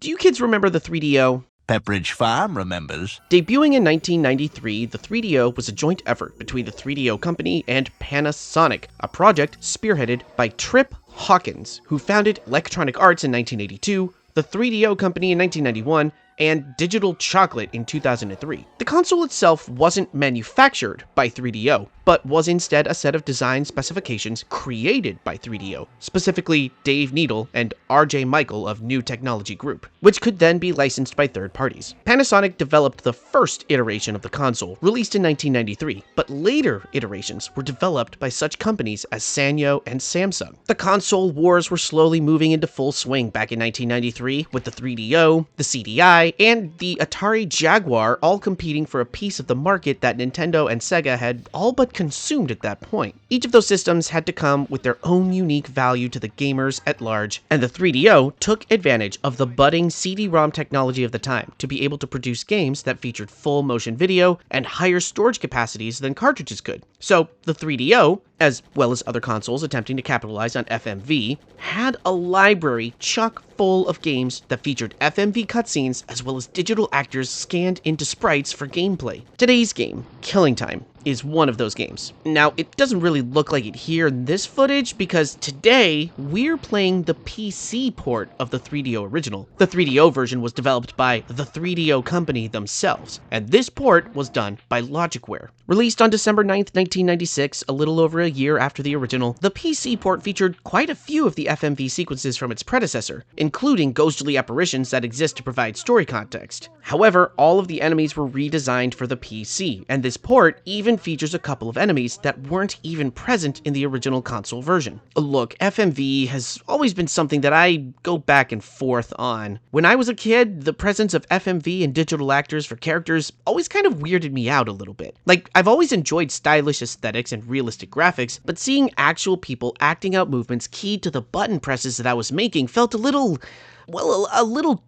Do you kids remember the 3DO? Pepperidge Farm remembers. Debuting in 1993, the 3DO was a joint effort between the 3DO Company and Panasonic, a project spearheaded by Trip Hawkins, who founded Electronic Arts in 1982, the 3DO Company in 1991, and Digital Chocolate in 2003. The console itself wasn't manufactured by 3DO, but was instead a set of design specifications created by 3DO, specifically Dave Needle and RJ Michael of New Technology Group, which could then be licensed by third parties. Panasonic developed the first iteration of the console, released in 1993, but later iterations were developed by such companies as Sanyo and Samsung. The console wars were slowly moving into full swing back in 1993, with the 3DO, the CDI, and the Atari Jaguar all competing for a piece of the market that Nintendo and Sega had all but consumed at that point. Each of those systems had to come with their own unique value to the gamers at large, and the 3DO took advantage of the budding CD-ROM technology of the time to be able to produce games that featured full motion video and higher storage capacities than cartridges could. So the 3DO, as well as other consoles attempting to capitalize on FMV, had a library chock full of games that featured FMV cutscenes as well as digital actors scanned into sprites for gameplay. Today's game, Killing Time, is one of those games. Now, it doesn't really look like it here in this footage because today we're playing the PC port of the 3DO original. The 3DO version was developed by the 3DO Company themselves, and this port was done by Logicware. Released on December 9th, 1996, a little over a year after the original, the PC port featured quite a few of the FMV sequences from its predecessor, including ghostly apparitions that exist to provide story context. However, all of the enemies were redesigned for the PC, and this port even features a couple of enemies that weren't even present in the original console version. Look, FMV has always been something that I go back and forth on. When I was a kid, the presence of FMV and digital actors for characters always kind of weirded me out a little bit. Like, I've always enjoyed stylish aesthetics and realistic graphics, but seeing actual people acting out movements keyed to the button presses that I was making felt a little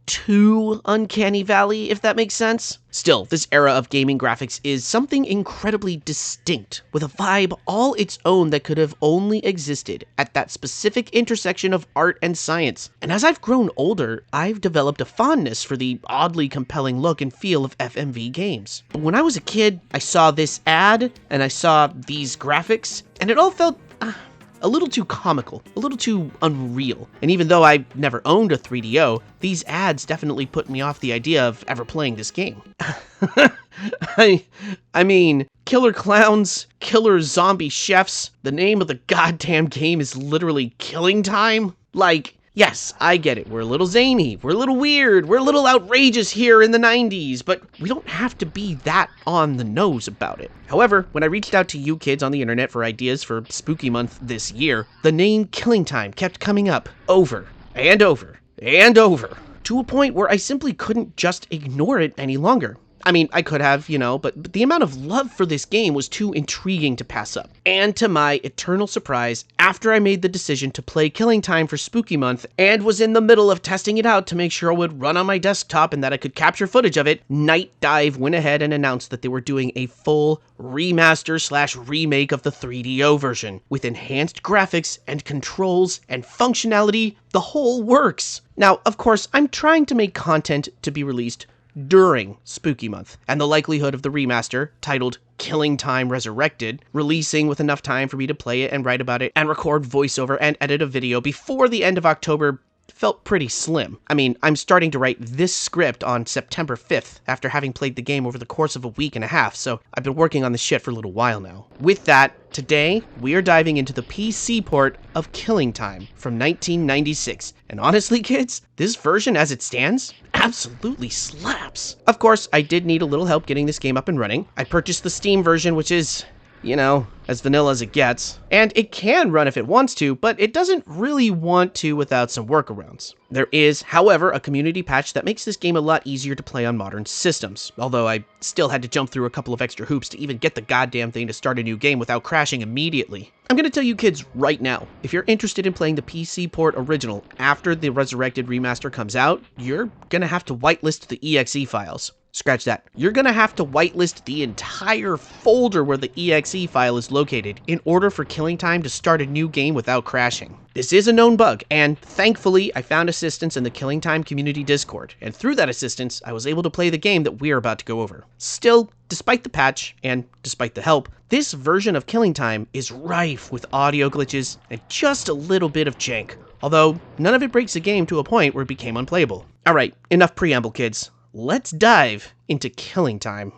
too uncanny valley, if that makes sense. Still, this era of gaming graphics is something incredibly distinct, with a vibe all its own that could have only existed at that specific intersection of art and science. And as I've grown older, I've developed a fondness for the oddly compelling look and feel of FMV games. But when I was a kid, I saw this ad, and I saw these graphics, and it all felt a little too comical, a little too unreal. And even though I never owned a 3DO, these ads definitely put me off the idea of ever playing this game. I mean, killer clowns, killer zombie chefs, the name of the goddamn game is literally Killing Time? Like, yes, I get it, we're a little zany, we're a little weird, we're a little outrageous here in the 90s, but we don't have to be that on the nose about it. However, when I reached out to you kids on the internet for ideas for Spooky Month this year, the name Killing Time kept coming up over and over and over, to a point where I simply couldn't just ignore it any longer. I mean, I could have, but the amount of love for this game was too intriguing to pass up. And to my eternal surprise, after I made the decision to play Killing Time for Spooky Month and was in the middle of testing it out to make sure it would run on my desktop and that I could capture footage of it, Night Dive went ahead and announced that they were doing a full remaster/remake of the 3DO version with enhanced graphics and controls and functionality, the whole works. Now, of course, I'm trying to make content to be released during Spooky Month, and the likelihood of the remaster, titled Killing Time Resurrected, releasing with enough time for me to play it and write about it and record voiceover and edit a video before the end of October felt pretty slim. I mean, I'm starting to write this script on September 5th after having played the game over the course of a week and a half, so I've been working on this shit for a little while now. With that, today, we are diving into the PC port of Killing Time from 1996. And honestly, kids, this version as it stands absolutely slaps. Of course, I did need a little help getting this game up and running. I purchased the Steam version, which is, as vanilla as it gets. And it can run if it wants to, but it doesn't really want to without some workarounds. There is, however, a community patch that makes this game a lot easier to play on modern systems, although I still had to jump through a couple of extra hoops to even get the goddamn thing to start a new game without crashing immediately. I'm gonna tell you kids right now, if you're interested in playing the PC port original after the Resurrected remaster comes out, you're gonna have to whitelist the exe files. Scratch that. You're gonna have to whitelist the entire folder where the exe file is located in order for Killing Time to start a new game without crashing. This is a known bug, and thankfully I found assistance in the Killing Time community Discord, and through that assistance I was able to play the game that we're about to go over. Still, despite the patch, and despite the help, this version of Killing Time is rife with audio glitches and just a little bit of jank, although none of it breaks the game to a point where it became unplayable. Alright, enough preamble, kids. Let's dive into Killing Time.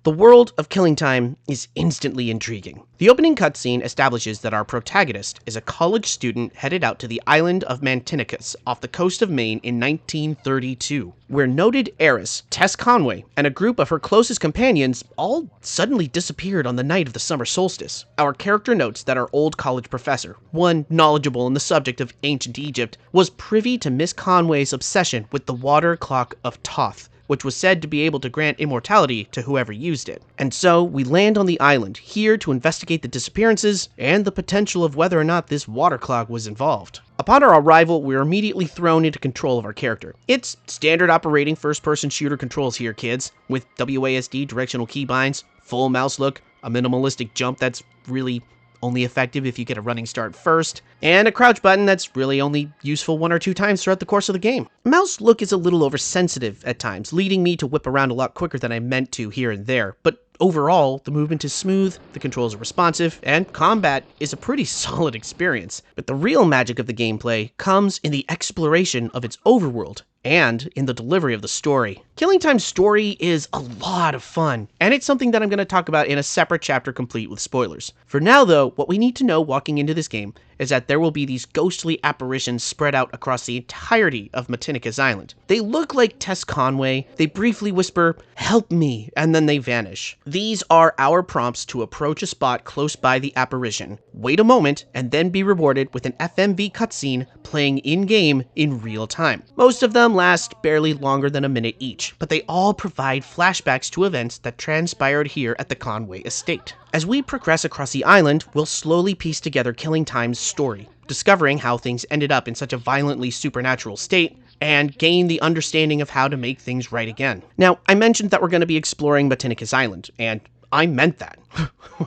The world of Killing Time is instantly intriguing. The opening cutscene establishes that our protagonist is a college student headed out to the island of Mantinicus off the coast of Maine in 1932, where noted heiress Tess Conway and a group of her closest companions all suddenly disappeared on the night of the summer solstice. Our character notes that our old college professor, one knowledgeable in the subject of ancient Egypt, was privy to Miss Conway's obsession with the water clock of Thoth, which was said to be able to grant immortality to whoever used it. And so, we land on the island, here to investigate the disappearances and the potential of whether or not this water clock was involved. Upon our arrival, we're immediately thrown into control of our character. It's standard operating first-person shooter controls here, kids, with WASD directional keybinds, full mouse look, a minimalistic jump that's really only effective if you get a running start first, and a crouch button that's really only useful 1 or 2 times throughout the course of the game. Mouse look is a little oversensitive at times, leading me to whip around a lot quicker than I meant to here and there, but overall, the movement is smooth, the controls are responsive, and combat is a pretty solid experience. But the real magic of the gameplay comes in the exploration of its overworld, and in the delivery of the story. Killing Time's story is a lot of fun, and it's something that I'm going to talk about in a separate chapter complete with spoilers. For now though, what we need to know walking into this game is that there will be these ghostly apparitions spread out across the entirety of Mantinicus Island. They look like Tess Conway, they briefly whisper, "Help me," and then they vanish. These are our prompts to approach a spot close by the apparition, wait a moment, and then be rewarded with an FMV cutscene playing in-game in real time. Most of them last barely longer than a minute each, but they all provide flashbacks to events that transpired here at the Conway estate. As we progress across the island, we'll slowly piece together Killing Time's story, discovering how things ended up in such a violently supernatural state, and gain the understanding of how to make things right again. Now, I mentioned that we're going to be exploring Mantinicus Island, and I meant that.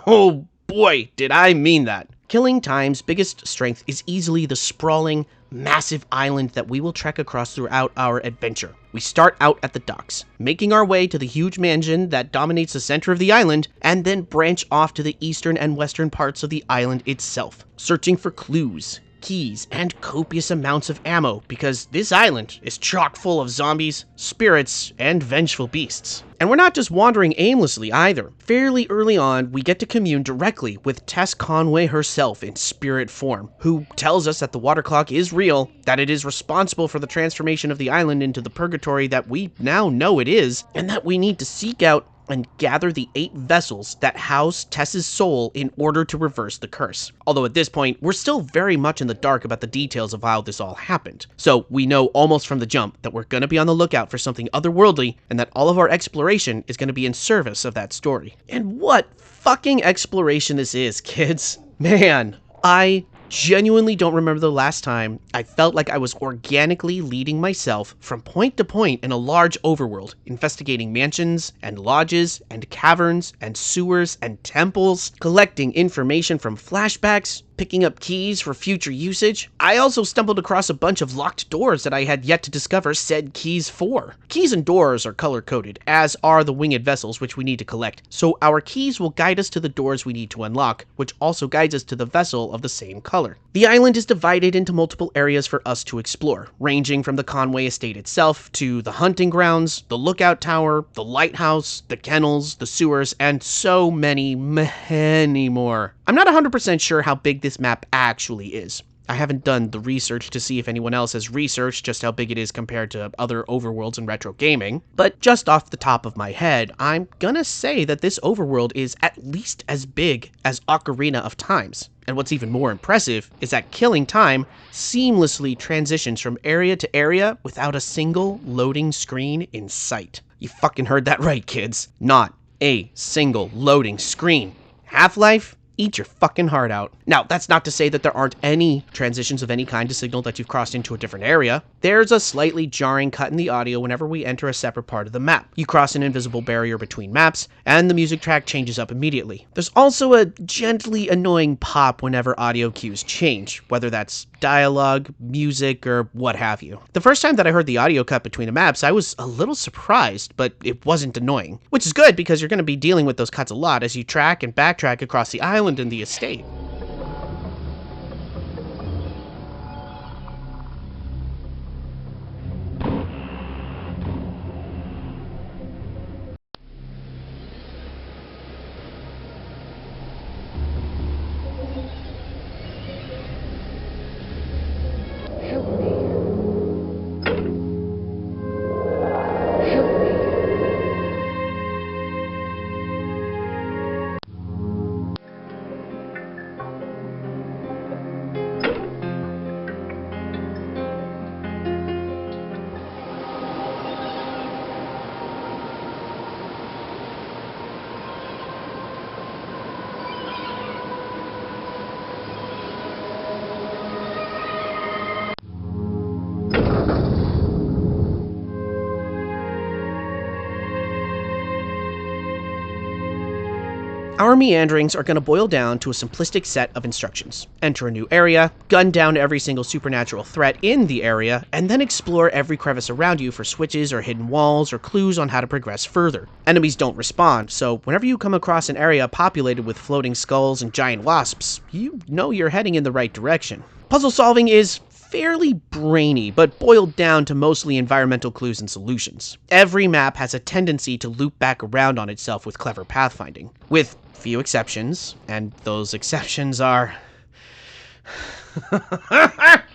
Oh boy, did I mean that. Killing Time's biggest strength is easily the sprawling, massive island that we will trek across throughout our adventure. We start out at the docks, making our way to the huge mansion that dominates the center of the island, and then branch off to the eastern and western parts of the island itself, searching for clues, keys, and copious amounts of ammo, because this island is chock full of zombies, spirits, and vengeful beasts. And we're not just wandering aimlessly either. Fairly early on, we get to commune directly with Tess Conway herself in spirit form, who tells us that the water clock is real, that it is responsible for the transformation of the island into the purgatory that we now know it is, and that we need to seek out and gather the 8 vessels that house Tess's soul in order to reverse the curse. Although at this point, we're still very much in the dark about the details of how this all happened. So we know almost from the jump that we're going to be on the lookout for something otherworldly, and that all of our exploration is going to be in service of that story. And what fucking exploration this is, kids. Man, I genuinely don't remember the last time I felt like I was organically leading myself from point to point in a large overworld, investigating mansions and lodges and caverns and sewers and temples, collecting information from flashbacks, picking up keys for future usage. I also stumbled across a bunch of locked doors that I had yet to discover said keys for. Keys and doors are color-coded, as are the winged vessels which we need to collect, so our keys will guide us to the doors we need to unlock, which also guides us to the vessel of the same color. The island is divided into multiple areas for us to explore, ranging from the Conway estate itself to the hunting grounds, the lookout tower, the lighthouse, the kennels, the sewers, and so many more. I'm not 100% sure how big this map actually is. I haven't done the research to see if anyone else has researched just how big it is compared to other overworlds in retro gaming, but just off the top of my head, I'm gonna say that this overworld is at least as big as Ocarina of Times. And what's even more impressive is that Killing Time seamlessly transitions from area to area without a single loading screen in sight. You fucking heard that right, kids. Not a single loading screen. Half-Life? Eat your fucking heart out. Now, that's not to say that there aren't any transitions of any kind to signal that you've crossed into a different area. There's a slightly jarring cut in the audio whenever we enter a separate part of the map. You cross an invisible barrier between maps, and the music track changes up immediately. There's also a gently annoying pop whenever audio cues change, whether that's dialogue, music, or what have you. The first time that I heard the audio cut between the maps, I was a little surprised, but it wasn't annoying. Which is good, because you're going to be dealing with those cuts a lot as you track and backtrack across the island and the estate. Our meanderings are going to boil down to a simplistic set of instructions. Enter a new area, gun down every single supernatural threat in the area, and then explore every crevice around you for switches or hidden walls or clues on how to progress further. Enemies don't respond, so whenever you come across an area populated with floating skulls and giant wasps, you know you're heading in the right direction. Puzzle solving is fairly brainy, but boiled down to mostly environmental clues and solutions. Every map has a tendency to loop back around on itself with clever pathfinding, with few exceptions, and those exceptions are...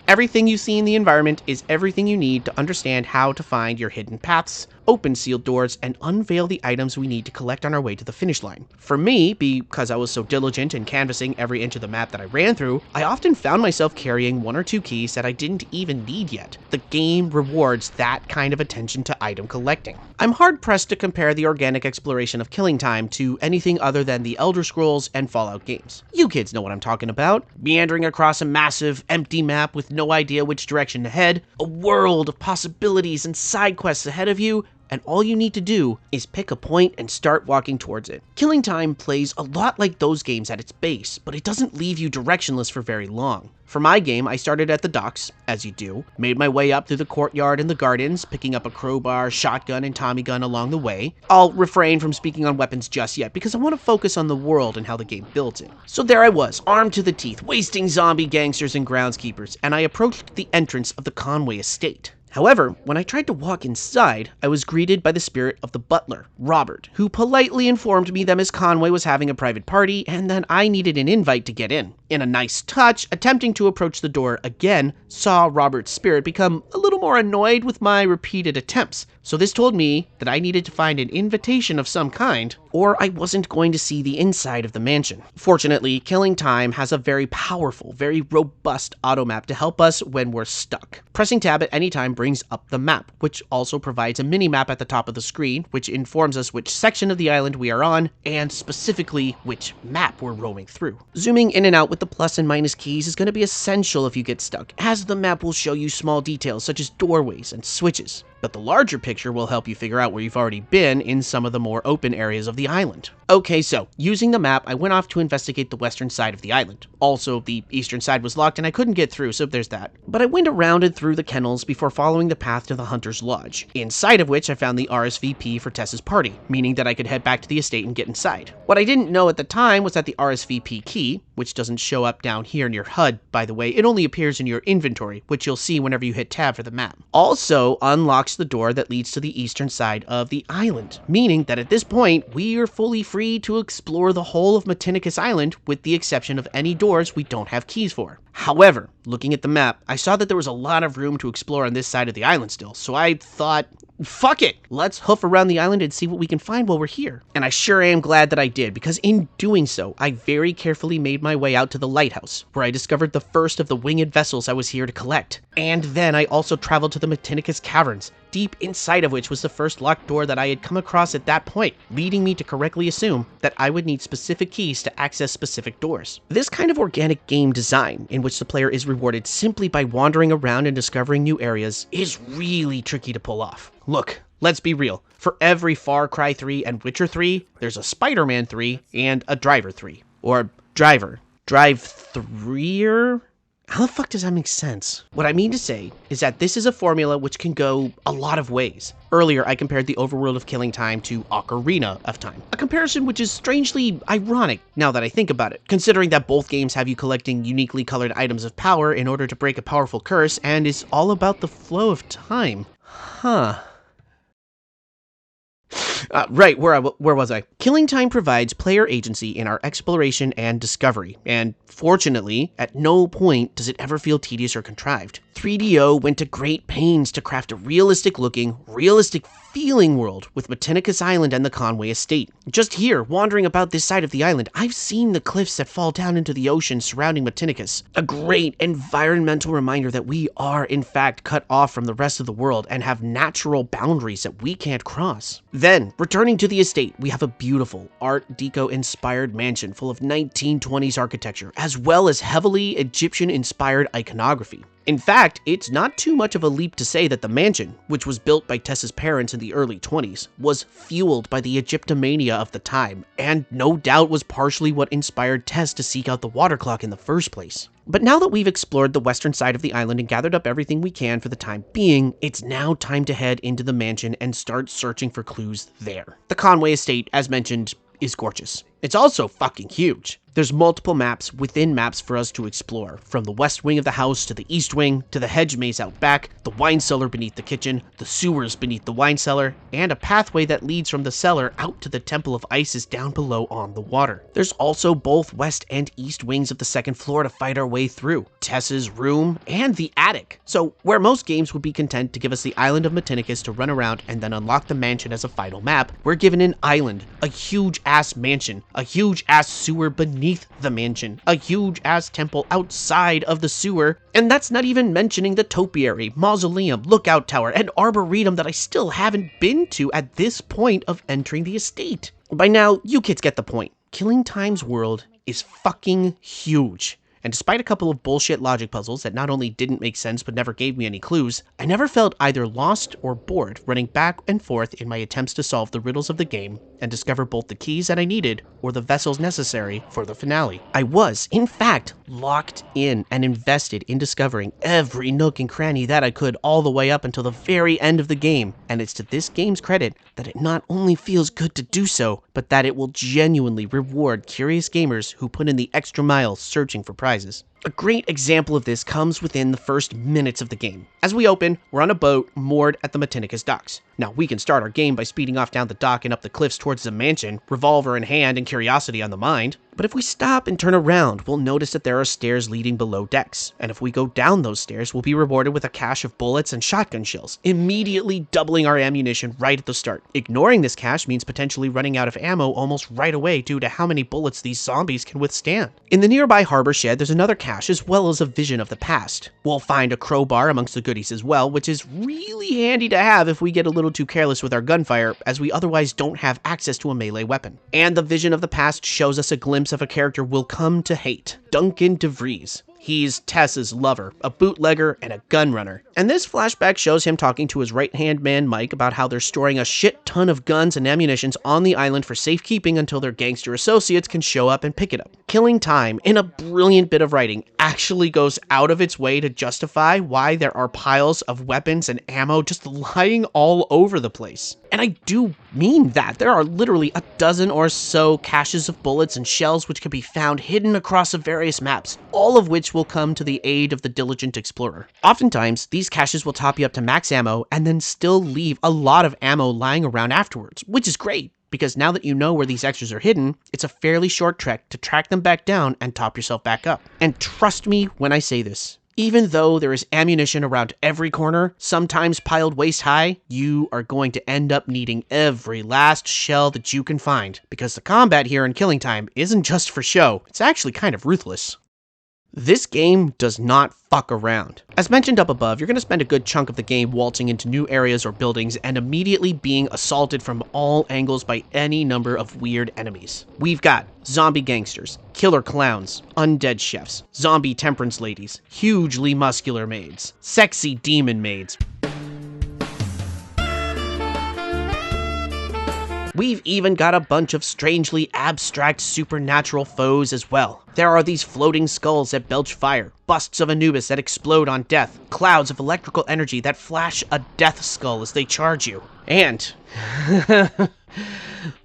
Everything you see in the environment is everything you need to understand how to find your hidden paths, open sealed doors, and unveil the items we need to collect on our way to the finish line. For me, because I was so diligent in canvassing every inch of the map that I ran through, I often found myself carrying one or two keys that I didn't even need yet. The game rewards that kind of attention to item collecting. I'm hard-pressed to compare the organic exploration of Killing Time to anything other than the Elder Scrolls and Fallout games. You kids know what I'm talking about. Meandering across a massive, empty map with no idea which direction to head, a world of possibilities and side quests ahead of you, and all you need to do is pick a point and start walking towards it. Killing Time plays a lot like those games at its base, but it doesn't leave you directionless for very long. For my game, I started at the docks, as you do, made my way up through the courtyard and the gardens, picking up a crowbar, shotgun, and Tommy gun along the way. I'll refrain from speaking on weapons just yet, because I want to focus on the world and how the game builds it. So there I was, armed to the teeth, wasting zombie gangsters and groundskeepers, and I approached the entrance of the Conway estate. However, when I tried to walk inside, I was greeted by the spirit of the butler, Robert, who politely informed me that Miss Conway was having a private party and that I needed an invite to get in. In a nice touch, attempting to approach the door again, saw Robert's spirit become a little more annoyed with my repeated attempts. So this told me that I needed to find an invitation of some kind, or I wasn't going to see the inside of the mansion. Fortunately, Killing Time has a very powerful, very robust automap to help us when we're stuck. Pressing tab at any time brings up the map, which also provides a mini-map at the top of the screen, which informs us which section of the island we are on, and specifically which map we're roaming through. Zooming in and out with the plus and minus keys is going to be essential if you get stuck, as the map will show you small details such as doorways and switches. But the larger picture will help you figure out where you've already been in some of the more open areas of the island. Okay, so, using the map, I went off to investigate the western side of the island. Also, the eastern side was locked and I couldn't get through, so there's that. But I went around and through the kennels before following the path to the Hunter's Lodge, inside of which I found the RSVP for Tess's party, meaning that I could head back to the estate and get inside. What I didn't know at the time was that the RSVP key, which doesn't show up down here in your HUD, by the way, it only appears in your inventory, which you'll see whenever you hit tab for the map, also unlocks the door that leads to the eastern side of the island, meaning that at this point, we are fully free to explore the whole of Matinicus Island with the exception of any doors we don't have keys for. However, looking at the map, I saw that there was a lot of room to explore on this side of the island still, so I thought, fuck it! Let's hoof around the island and see what we can find while we're here. And I sure am glad that I did, because in doing so, I very carefully made my way out to the lighthouse, where I discovered the first of the winged vessels I was here to collect. And then I also traveled to the Matinicus Caverns, deep inside of which was the first locked door that I had come across at that point, leading me to correctly assume that I would need specific keys to access specific doors. This kind of organic game design, in which the player is rewarded simply by wandering around and discovering new areas, is really tricky to pull off. Look, let's be real. For every Far Cry 3 and Witcher 3, there's a Spider-Man 3 and a Driver 3. Or Driver. Drive 3er? How the fuck does that make sense? What I mean to say is that this is a formula which can go a lot of ways. Earlier, I compared the overworld of Killing Time to Ocarina of Time, a comparison which is strangely ironic now that I think about it, considering that both games have you collecting uniquely colored items of power in order to break a powerful curse and is all about the flow of time. Huh. Right, where was I? Killing Time provides player agency in our exploration and discovery, and fortunately, at no point does it ever feel tedious or contrived. 3DO went to great pains to craft a realistic-looking, realistic-feeling world with Matinicus Island and the Conway Estate. Just here, wandering about this side of the island, I've seen the cliffs that fall down into the ocean surrounding Matinicus. A great environmental reminder that we are, in fact, cut off from the rest of the world and have natural boundaries that we can't cross. Then, returning to the estate, we have a beautiful Art Deco-inspired mansion full of 1920s architecture, as well as heavily Egyptian-inspired iconography. In fact, it's not too much of a leap to say that the mansion, which was built by Tess's parents in the early 20s, was fueled by the Egyptomania of the time, and no doubt was partially what inspired Tess to seek out the water clock in the first place. But now that we've explored the western side of the island and gathered up everything we can for the time being, it's now time to head into the mansion and start searching for clues there. The Conway Estate, as mentioned, is gorgeous. It's also fucking huge. There's multiple maps within maps for us to explore, from the west wing of the house to the east wing, to the hedge maze out back, the wine cellar beneath the kitchen, the sewers beneath the wine cellar, and a pathway that leads from the cellar out to the Temple of Isis down below on the water. There's also both west and east wings of the second floor to fight our way through, Tess's room, and the attic. So, where most games would be content to give us the island of Matinicus to run around and then unlock the mansion as a final map, we're given an island, a huge-ass mansion, a huge-ass sewer beneath the mansion, a huge-ass temple outside of the sewer, and that's not even mentioning the topiary, mausoleum, lookout tower, and arboretum that I still haven't been to at this point of entering the estate. By now, you kids get the point. Killing Time's world is fucking huge. And despite a couple of bullshit logic puzzles that not only didn't make sense but never gave me any clues, I never felt either lost or bored running back and forth in my attempts to solve the riddles of the game and discover both the keys that I needed or the vessels necessary for the finale. I was, in fact, locked in and invested in discovering every nook and cranny that I could all the way up until the very end of the game, and it's to this game's credit that it not only feels good to do so, but that it will genuinely reward curious gamers who put in the extra mile searching for prizes. A great example of this comes within the first minutes of the game. As we open, we're on a boat moored at the Matinicus docks. Now, we can start our game by speeding off down the dock and up the cliffs towards the mansion, revolver in hand and curiosity on the mind. But if we stop and turn around, we'll notice that there are stairs leading below decks. And if we go down those stairs, we'll be rewarded with a cache of bullets and shotgun shells, immediately doubling our ammunition right at the start. Ignoring this cache means potentially running out of ammo almost right away due to how many bullets these zombies can withstand. In the nearby harbor shed, there's another cache as well as a vision of the past. We'll find a crowbar amongst the goodies as well, which is really handy to have if we get a little too careless with our gunfire, as we otherwise don't have access to a melee weapon. And the vision of the past shows us a glimpse of a character we'll come to hate, Duncan DeVries. He's Tess's lover, a bootlegger, and a gun runner. And this flashback shows him talking to his right-hand man Mike about how they're storing a shit ton of guns and ammunitions on the island for safekeeping until their gangster associates can show up and pick it up. Killing Time, in a brilliant bit of writing, actually goes out of its way to justify why there are piles of weapons and ammo just lying all over the place. And I do mean that. There are literally a dozen or so caches of bullets and shells which can be found hidden across the various maps, all of which will will come to the aid of the diligent explorer. Oftentimes, these caches will top you up to max ammo and then still leave a lot of ammo lying around afterwards, which is great, because now that you know where these extras are hidden, it's a fairly short trek to track them back down and top yourself back up. And trust me when I say this, even though there is ammunition around every corner, sometimes piled waist high, you are going to end up needing every last shell that you can find, because the combat here in Killing Time isn't just for show, it's actually kind of ruthless. This game does not fuck around. As mentioned up above, you're going to spend a good chunk of the game waltzing into new areas or buildings and immediately being assaulted from all angles by any number of weird enemies. We've got zombie gangsters, killer clowns, undead chefs, zombie temperance ladies, hugely muscular maids, sexy demon maids. We've even got a bunch of strangely abstract supernatural foes as well. There are these floating skulls that belch fire, busts of Anubis that explode on death, clouds of electrical energy that flash a death skull as they charge you. And,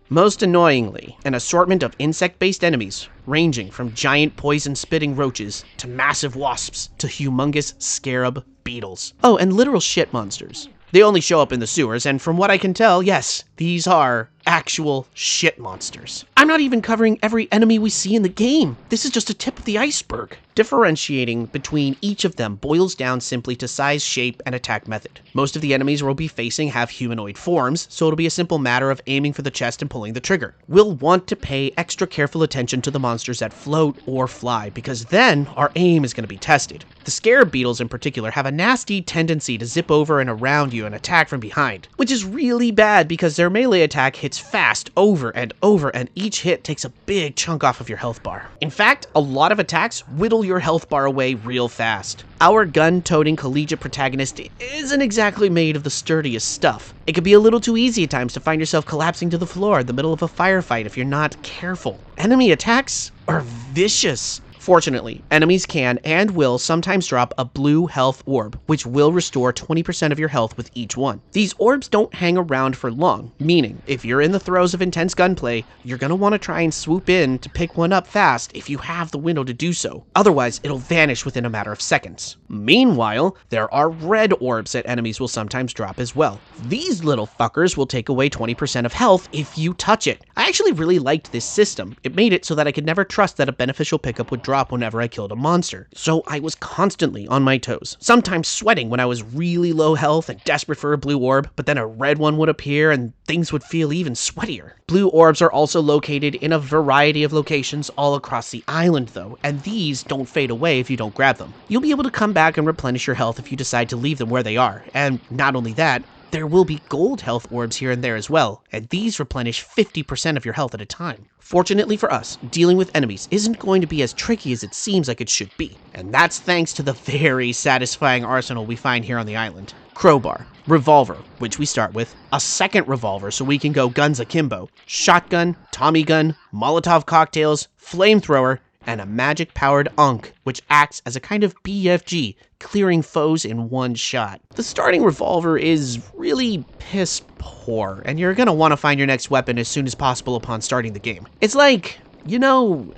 most annoyingly, an assortment of insect-based enemies, ranging from giant poison-spitting roaches, to massive wasps, to humongous scarab beetles. Oh, and literal shit monsters. They only show up in the sewers, and from what I can tell, yes, these are actual shit monsters. I'm not even covering every enemy we see in the game. This is just a tip of the iceberg. Differentiating between each of them boils down simply to size, shape, and attack method. Most of the enemies we'll be facing have humanoid forms, so it'll be a simple matter of aiming for the chest and pulling the trigger. We'll want to pay extra careful attention to the monsters that float or fly, because then our aim is going to be tested. The scarab beetles in particular have a nasty tendency to zip over and around you and attack from behind, which is really bad because their melee attack hits fast over and over, and each hit takes a big chunk off of your health bar. In fact, a lot of attacks whittle your health bar away real fast. Our gun-toting collegiate protagonist isn't exactly made of the sturdiest stuff. It can be a little too easy at times to find yourself collapsing to the floor in the middle of a firefight if you're not careful. Enemy attacks are vicious. Fortunately, enemies can and will sometimes drop a blue health orb, which will restore 20% of your health with each one. These orbs don't hang around for long, meaning if you're in the throes of intense gunplay, you're going to want to try and swoop in to pick one up fast if you have the window to do so. Otherwise, it'll vanish within a matter of seconds. Meanwhile, there are red orbs that enemies will sometimes drop as well. These little fuckers will take away 20% of health if you touch it. I actually really liked this system. It made it so that I could never trust that a beneficial pickup would drop whenever I killed a monster. So I was constantly on my toes, sometimes sweating when I was really low health and desperate for a blue orb, but then a red one would appear and things would feel even sweatier. Blue orbs are also located in a variety of locations all across the island though, and these don't fade away if you don't grab them. You'll be able to come back and replenish your health if you decide to leave them where they are, and not only that, there will be gold health orbs here and there as well, and these replenish 50% of your health at a time. Fortunately for us, dealing with enemies isn't going to be as tricky as it seems like it should be, and that's thanks to the very satisfying arsenal we find here on the island. Crowbar, revolver, which we start with, a second revolver so we can go guns akimbo, shotgun, Tommy gun, Molotov cocktails, flamethrower, and a magic-powered Ankh, which acts as a kind of BFG, clearing foes in one shot. The starting revolver is really piss poor, and you're gonna want to find your next weapon as soon as possible upon starting the game. It's like, you know,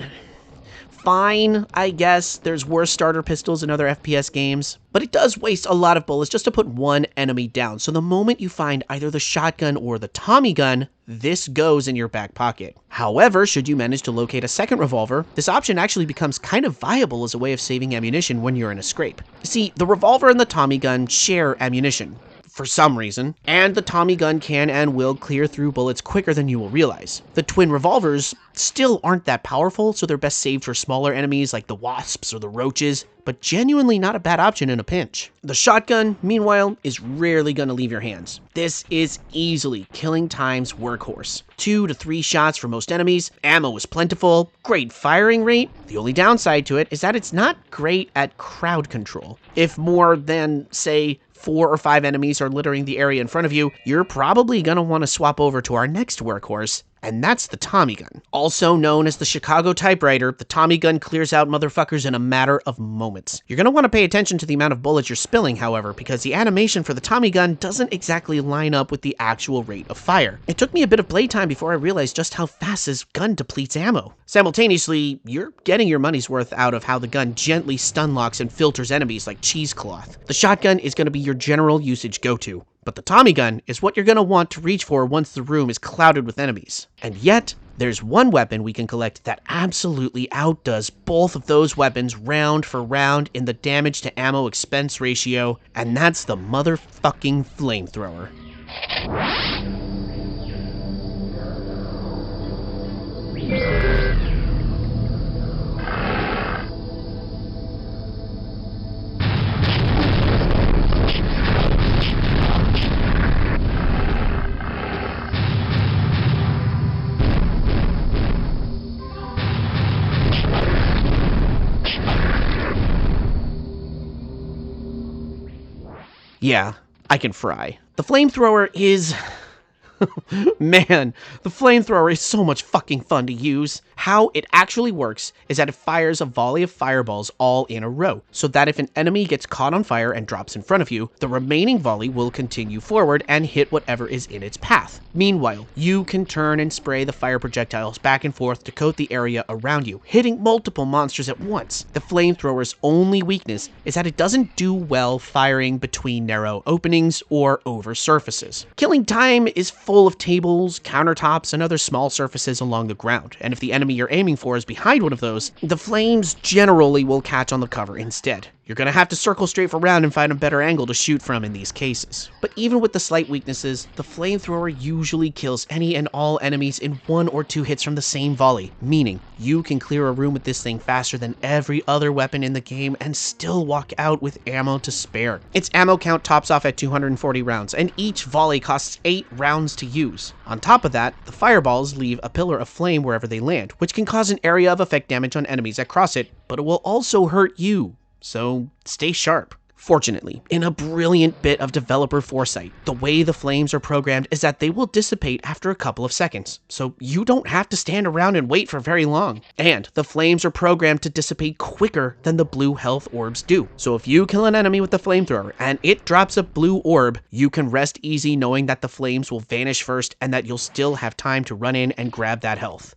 fine, I guess. There's worse starter pistols in other FPS games, but it does waste a lot of bullets just to put one enemy down. So the moment you find either the shotgun or the Tommy gun, this goes in your back pocket. However, should you manage to locate a second revolver, this option actually becomes kind of viable as a way of saving ammunition when you're in a scrape. You see, the revolver and the Tommy gun share ammunition, for some reason, and the Tommy gun can and will clear through bullets quicker than you will realize. The twin revolvers still aren't that powerful, so they're best saved for smaller enemies like the wasps or the roaches, but genuinely not a bad option in a pinch. The shotgun, meanwhile, is rarely going to leave your hands. This is easily Killing Time's workhorse. 2 to 3 shots for most enemies, ammo is plentiful, great firing rate. The only downside to it is that it's not great at crowd control. If more than, say, 4 or 5 enemies are littering the area in front of you, you're probably going to want to swap over to our next workhorse, and that's the Tommy gun. Also known as the Chicago typewriter, the Tommy gun clears out motherfuckers in a matter of moments. You're gonna want to pay attention to the amount of bullets you're spilling, however, because the animation for the Tommy gun doesn't exactly line up with the actual rate of fire. It took me a bit of playtime before I realized just how fast this gun depletes ammo. Simultaneously, you're getting your money's worth out of how the gun gently stun locks and filters enemies like cheesecloth. The shotgun is going to be your general usage go-to, but the Tommy gun is what you're going to want to reach for once the room is clouded with enemies. And yet, there's one weapon we can collect that absolutely outdoes both of those weapons round for round in the damage to ammo expense ratio, and that's the motherfucking flamethrower. Yeah, I can fry. The flamethrower is... Man, the flamethrower is so much fucking fun to use. How it actually works is that it fires a volley of fireballs all in a row, so that if an enemy gets caught on fire and drops in front of you, the remaining volley will continue forward and hit whatever is in its path. Meanwhile, you can turn and spray the fire projectiles back and forth to coat the area around you, hitting multiple monsters at once. The flamethrower's only weakness is that it doesn't do well firing between narrow openings or over surfaces. Killing time is full of tables, countertops, and other small surfaces along the ground, and if the enemy you're aiming for is behind one of those, the flames generally will catch on the cover instead. You're gonna have to circle straight for round and find a better angle to shoot from in these cases. But even with the slight weaknesses, the flamethrower usually kills any and all enemies in 1 or 2 hits from the same volley, meaning you can clear a room with this thing faster than every other weapon in the game and still walk out with ammo to spare. Its ammo count tops off at 240 rounds, and each volley costs 8 rounds to use. On top of that, the fireballs leave a pillar of flame wherever they land, which can cause an area of effect damage on enemies that cross it, but it will also hurt you. So stay sharp. Fortunately, in a brilliant bit of developer foresight, the way the flames are programmed is that they will dissipate after a couple of seconds, so you don't have to stand around and wait for very long. And the flames are programmed to dissipate quicker than the blue health orbs do. So if you kill an enemy with the flamethrower and it drops a blue orb, you can rest easy knowing that the flames will vanish first and that you'll still have time to run in and grab that health.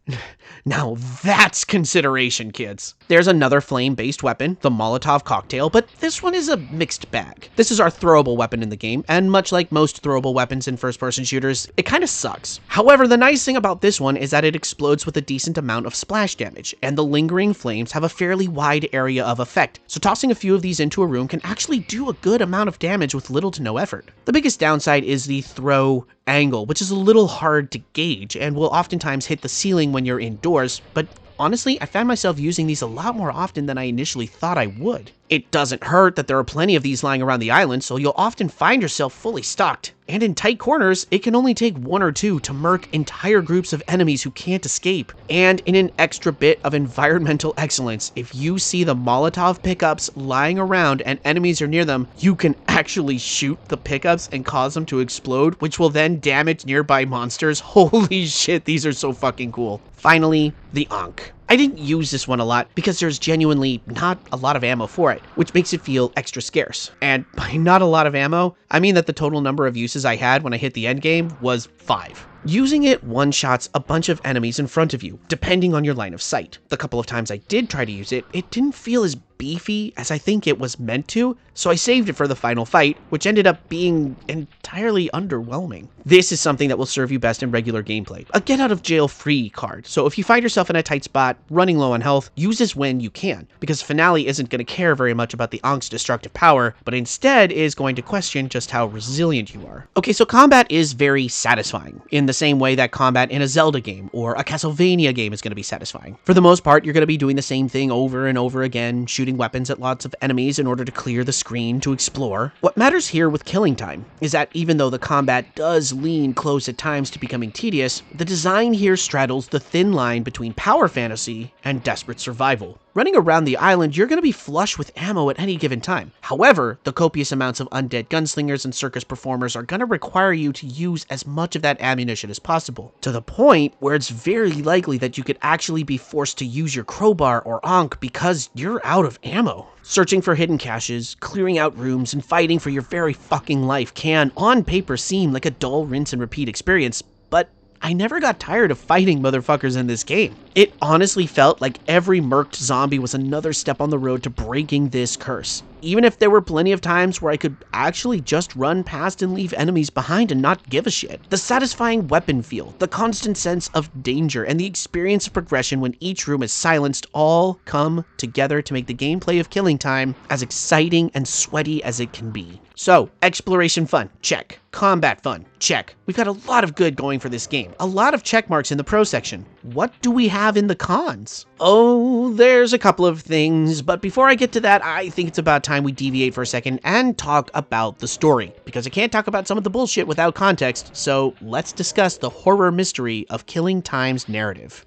Now that's consideration, kids. There's another flame-based weapon, the Molotov cocktail, but this one is a mixed bag. This is our throwable weapon in the game, and much like most throwable weapons in first-person shooters, it kind of sucks. However, the nice thing about this one is that it explodes with a decent amount of splash damage, and the lingering flames have a fairly wide area of effect, so tossing a few of these into a room can actually do a good amount of damage with little to no effort. The biggest downside is the throw angle, which is a little hard to gauge, and will oftentimes hit the ceiling when you're indoors, but honestly, I found myself using these a lot more often than I initially thought I would. It doesn't hurt that there are plenty of these lying around the island, so you'll often find yourself fully stocked. And in tight corners, it can only take 1 or 2 to murk entire groups of enemies who can't escape. And in an extra bit of environmental excellence, if you see the Molotov pickups lying around and enemies are near them, you can actually shoot the pickups and cause them to explode, which will then damage nearby monsters. Holy shit, these are so fucking cool. Finally, the Ankh. I didn't use this one a lot because there's genuinely not a lot of ammo for it, which makes it feel extra scarce. And by not a lot of ammo, I mean that the total number of uses I had when I hit the endgame was 5. Using it one-shots a bunch of enemies in front of you, depending on your line of sight. The couple of times I did try to use it, it didn't feel as beefy as I think it was meant to, so I saved it for the final fight, which ended up being entirely underwhelming. This is something that will serve you best in regular gameplay, a get-out-of-jail-free card, so if you find yourself in a tight spot, running low on health, use this when you can, because Finale isn't going to care very much about the Ankh's destructive power, but instead is going to question just how resilient you are. Okay, so combat is very satisfying, in the same way that combat in a Zelda game or a Castlevania game is going to be satisfying. For the most part, you're going to be doing the same thing over and over again, shooting weapons at lots of enemies in order to clear the screen to explore. What matters here with killing time is that even though the combat does lean close at times to becoming tedious, the design here straddles the thin line between power fantasy and desperate survival. Running around the island, you're going to be flush with ammo at any given time. However, the copious amounts of undead gunslingers and circus performers are going to require you to use as much of that ammunition as possible, to the point where it's very likely that you could actually be forced to use your crowbar or ankh because you're out of ammo. Searching for hidden caches, clearing out rooms, and fighting for your very fucking life can, on paper, seem like a dull rinse and repeat experience, but I never got tired of fighting motherfuckers in this game. It honestly felt like every murked zombie was another step on the road to breaking this curse. Even if there were plenty of times where I could actually just run past and leave enemies behind and not give a shit. The satisfying weapon feel, the constant sense of danger, and the experience of progression when each room is silenced all come together to make the gameplay of Killing Time as exciting and sweaty as it can be. So, exploration fun, check. Combat fun, check. We've got a lot of good going for this game. A lot of check marks in the pro section. What do we have in the cons? Oh, there's a couple of things, but before I get to that, I think it's about time we deviate for a second and talk about the story, because I can't talk about some of the bullshit without context, so let's discuss the horror mystery of Killing Time's narrative.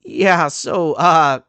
Yeah, so,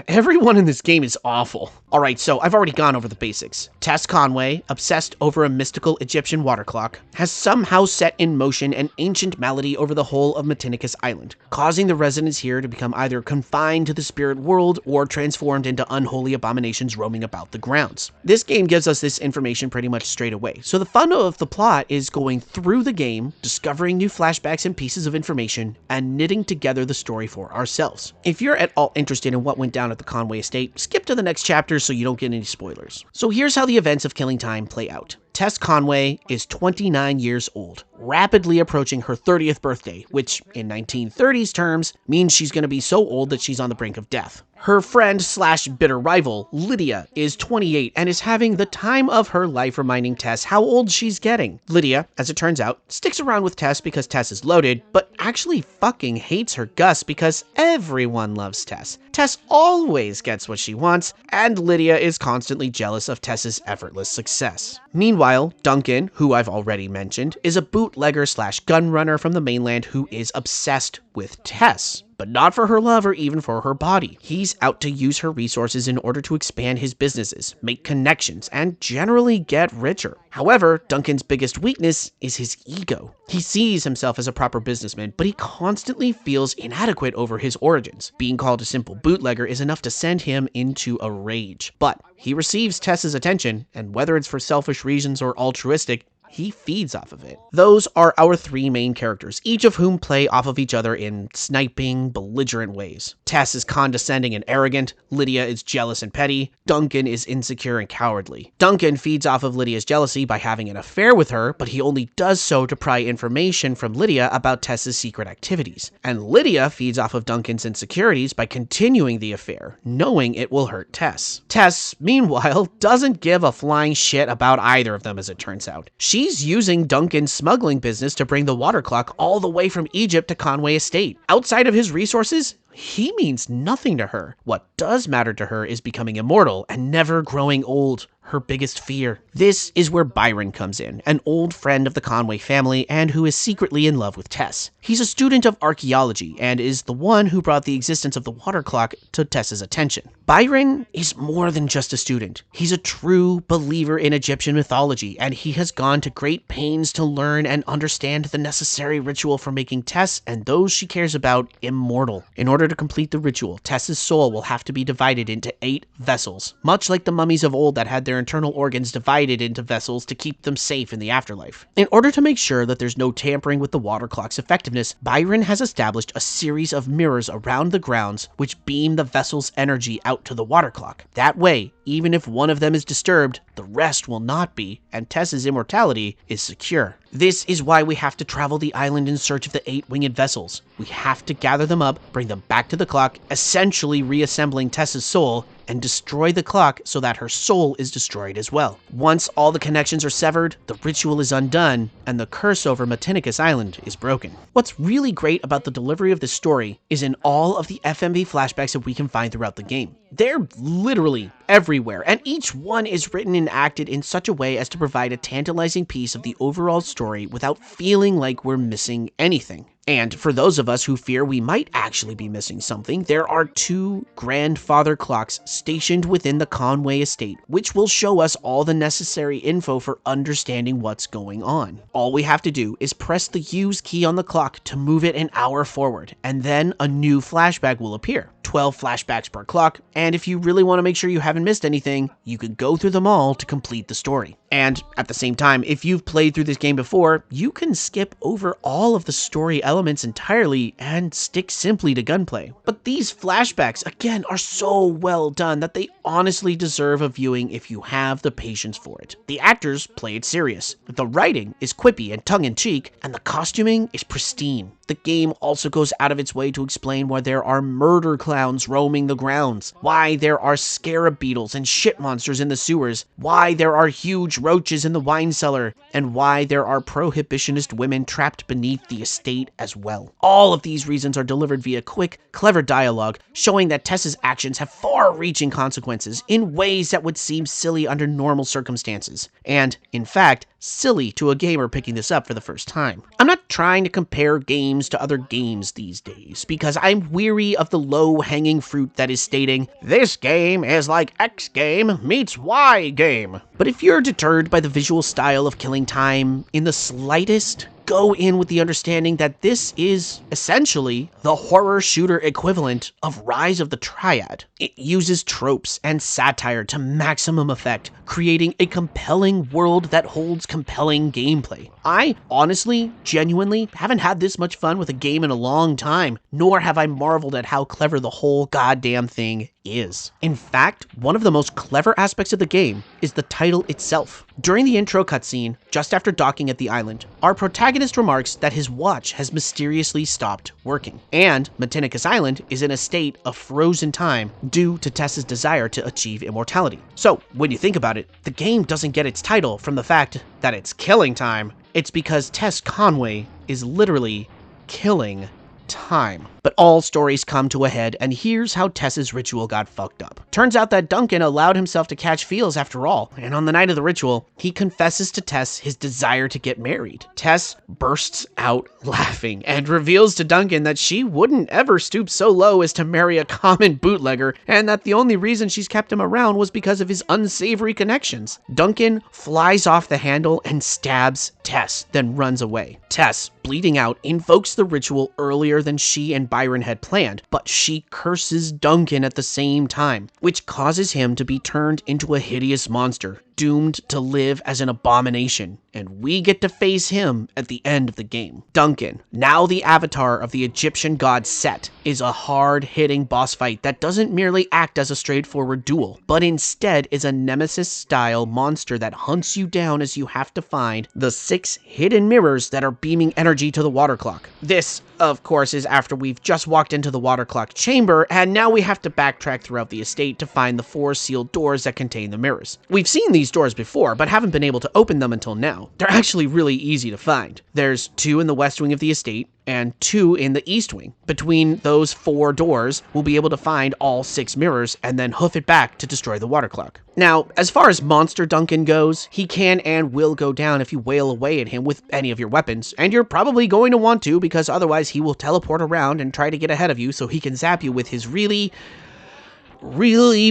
everyone in this game is awful. Alright, so I've already gone over the basics. Tess Conway, obsessed over a mystical Egyptian water clock, has somehow set in motion an ancient malady over the whole of Matinicus Island, causing the residents here to become either confined to the spirit world or transformed into unholy abominations roaming about the grounds. This game gives us this information pretty much straight away, so the fun of the plot is going through the game, discovering new flashbacks and pieces of information, and knitting together the story for ourselves. If you're at all interested in what went down at the Conway estate, skip to the next chapter so you don't get any spoilers. So here's how the events of Killing Time play out. Tess Conway is 29 years old, rapidly approaching her 30th birthday, which in 1930s terms means she's going to be so old that she's on the brink of death. Her friend slash bitter rival, Lydia, is 28 and is having the time of her life reminding Tess how old she's getting. Lydia, as it turns out, sticks around with Tess because Tess is loaded, but actually fucking hates her Gus because everyone loves Tess. Tess always gets what she wants, and Lydia is constantly jealous of Tess's effortless success. Meanwhile, Duncan, who I've already mentioned, is a bootlegger slash gun runner from the mainland who is obsessed with Tess. But not for her love or even for her body. He's out to use her resources in order to expand his businesses, make connections, and generally get richer. However, Duncan's biggest weakness is his ego. He sees himself as a proper businessman, but he constantly feels inadequate over his origins. Being called a simple bootlegger is enough to send him into a rage. But he receives Tess's attention, and whether it's for selfish reasons or altruistic, he feeds off of it. Those are our three main characters, each of whom play off of each other in sniping, belligerent ways. Tess is condescending and arrogant, Lydia is jealous and petty, Duncan is insecure and cowardly. Duncan feeds off of Lydia's jealousy by having an affair with her, but he only does so to pry information from Lydia about Tess's secret activities. And Lydia feeds off of Duncan's insecurities by continuing the affair, knowing it will hurt Tess. Tess, meanwhile, doesn't give a flying shit about either of them as it turns out. She's using Duncan's smuggling business to bring the water clock all the way from Egypt to Conway Estate. Outside of his resources, he means nothing to her. What does matter to her is becoming immortal and never growing old, her biggest fear. This is where Byron comes in, an old friend of the Conway family and who is secretly in love with Tess. He's a student of archaeology and is the one who brought the existence of the water clock to Tess's attention. Byron is more than just a student. He's a true believer in Egyptian mythology, and he has gone to great pains to learn and understand the necessary ritual for making Tess and those she cares about immortal. In order to complete the ritual, Tess's soul will have to be divided into 8 vessels, much like the mummies of old that had their internal organs divided into vessels to keep them safe in the afterlife. In order to make sure that there's no tampering with the water clock's effectiveness, Byron has established a series of mirrors around the grounds which beam the vessel's energy out to the water clock. That way, even if one of them is disturbed, the rest will not be, and Tess's immortality is secure. This is why we have to travel the island in search of the 8 winged vessels. We have to gather them up, bring them back to the clock, essentially reassembling Tess's soul, and destroy the clock so that her soul is destroyed as well. Once all the connections are severed, the ritual is undone, and the curse over Matinicus Island is broken. What's really great about the delivery of this story is in all of the FMV flashbacks that we can find throughout the game. They're literally everywhere, and each one is written and acted in such a way as to provide a tantalizing piece of the overall story without feeling like we're missing anything. And for those of us who fear we might actually be missing something, there are 2 grandfather clocks stationed within the Conway estate, which will show us all the necessary info for understanding what's going on. All we have to do is press the use key on the clock to move it an hour forward, and then a new flashback will appear. 12 flashbacks per clock, and if you really want to make sure you haven't missed anything, you can go through them all to complete the story. And at the same time, if you've played through this game before, you can skip over all of the story elements entirely and stick simply to gunplay. But these flashbacks, again, are so well done that they honestly deserve a viewing if you have the patience for it. The actors play it serious, the writing is quippy and tongue-in-cheek, and the costuming is pristine. The game also goes out of its way to explain why there are murder clowns roaming the grounds, why there are scarab beetles and shit monsters in the sewers, why there are huge roaches in the wine cellar, and why there are prohibitionist women trapped beneath the estate as well. All of these reasons are delivered via quick, clever dialogue, showing that Tess's actions have far-reaching consequences in ways that would seem silly under normal circumstances, and, in fact, silly to a gamer picking this up for the first time. I'm not trying to compare games to other games these days, because I'm weary of the low-hanging fruit that is stating, "This game is like X game meets Y game." But if you're deterred by the visual style of Killing Time in the slightest, go in with the understanding that this is essentially the horror shooter equivalent of Rise of the Triad. It uses tropes and satire to maximum effect, creating a compelling world that holds compelling gameplay. I honestly, genuinely haven't had this much fun with a game in a long time, nor have I marveled at how clever the whole goddamn thing is. In fact, one of the most clever aspects of the game is the title itself. During the intro cutscene, just after docking at the island, our protagonist remarks that his watch has mysteriously stopped working, and Matinicus Island is in a state of frozen time due to Tess's desire to achieve immortality. So, when you think about it, the game doesn't get its title from the fact that it's killing time. It's because Tess Conway is literally killing time. But all stories come to a head, and here's how Tess's ritual got fucked up. Turns out that Duncan allowed himself to catch feels after all, and on the night of the ritual, he confesses to Tess his desire to get married. Tess bursts out laughing and reveals to Duncan that she wouldn't ever stoop so low as to marry a common bootlegger, and that the only reason she's kept him around was because of his unsavory connections. Duncan flies off the handle and stabs Tess, then runs away. Tess, bleeding out, invokes the ritual earlier than she and Byron had planned, but she curses Duncan at the same time, which causes him to be turned into a hideous monster, doomed to live as an abomination, and we get to face him at the end of the game. Duncan, now the avatar of the Egyptian god Set, is a hard-hitting boss fight that doesn't merely act as a straightforward duel, but instead is a Nemesis-style monster that hunts you down as you have to find the 6 hidden mirrors that are beaming energy to the water clock. This, of course, is after we've just walked into the water clock chamber, and now we have to backtrack throughout the estate to find the 4 sealed doors that contain the mirrors. We've seen these doors before, but haven't been able to open them until now. They're actually really easy to find. There's 2 in the west wing of the estate, and 2 in the east wing. Between those 4 doors, we'll be able to find all 6 mirrors and then hoof it back to destroy the water clock. Now, as far as Monster Duncan goes, he can and will go down if you wail away at him with any of your weapons, and you're probably going to want to, because otherwise he will teleport around and try to get ahead of you so he can zap you with his really